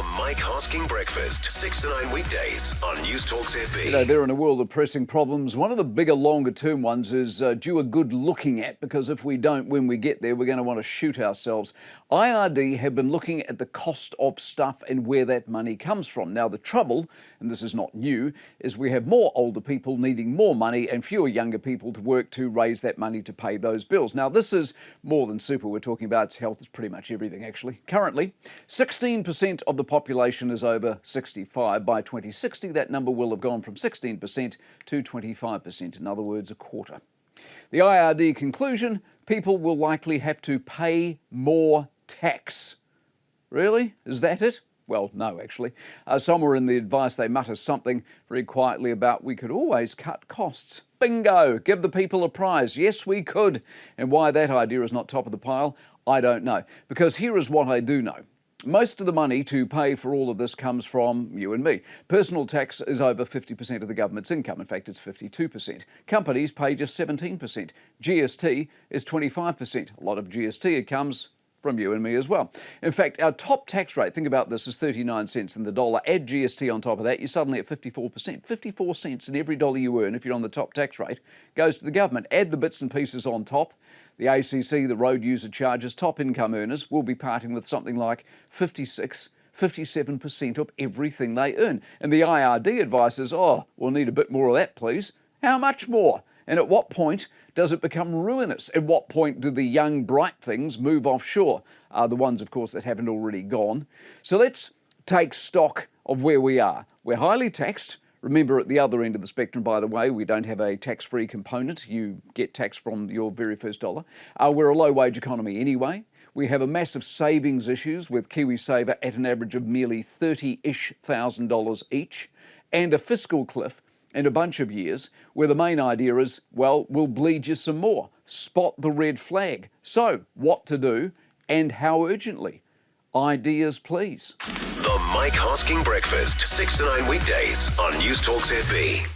The Mike Hosking Breakfast, 6 to 9 weekdays on Newstalk ZB. You know, they're in a world of pressing problems. One of the bigger, longer-term ones is due a good looking at, because if we don't, when we get there, we're going to want to shoot ourselves. IRD have been looking at the cost of stuff and where that money comes from. Now, the trouble, and this is not new, is we have more older people needing more money and fewer younger people to work to raise that money to pay those bills. Now, this is more than super. We're talking about health. It's pretty much everything, actually. Currently, 16% of the population is over 65. By 2060, that number will have gone from 16% to 25%. In other words, a quarter. The IRD conclusion: people will likely have to pay more tax. Really? Is that it? Well, no, actually. Somewhere in the advice they mutter something very quietly about we could always cut costs. Bingo! Give the people a prize. Yes, we could. And why that idea is not top of the pile, I don't know. Because here is what I do know. Most of the money to pay for all of this comes from you and me. Personal tax is over 50% of the government's income. In fact, it's 52%. Companies pay just 17%. GST is 25%. A lot of GST comes from you and me as well. In fact, our top tax rate, think about this, is 39 cents in the dollar. Add GST on top of that, you're suddenly at 54%. 54 cents in every dollar you earn, if you're on the top tax rate, goes to the government. Add the bits and pieces on top. The ACC, the road user charges, top income earners will be parting with something like 57% of everything they earn. And the IRD advice is, oh, we'll need a bit more of that, please. How much more? And at what point does it become ruinous? At what point do the young, bright things move offshore? The ones, of course, that haven't already gone. So let's take stock of where we are. We're highly taxed. Remember, at the other end of the spectrum, by the way, we don't have a tax-free component. You get tax from your very first dollar. We're a low-wage economy anyway. We have a massive savings issues with KiwiSaver at an average of merely $30-ish thousand each, and a fiscal cliff in a bunch of years where the main idea is, well, we'll bleed you some more. Spot the red flag. So, what to do and how urgently? Ideas, please. The Mike Hosking Breakfast, 6 to 9 weekdays on Newstalk ZB.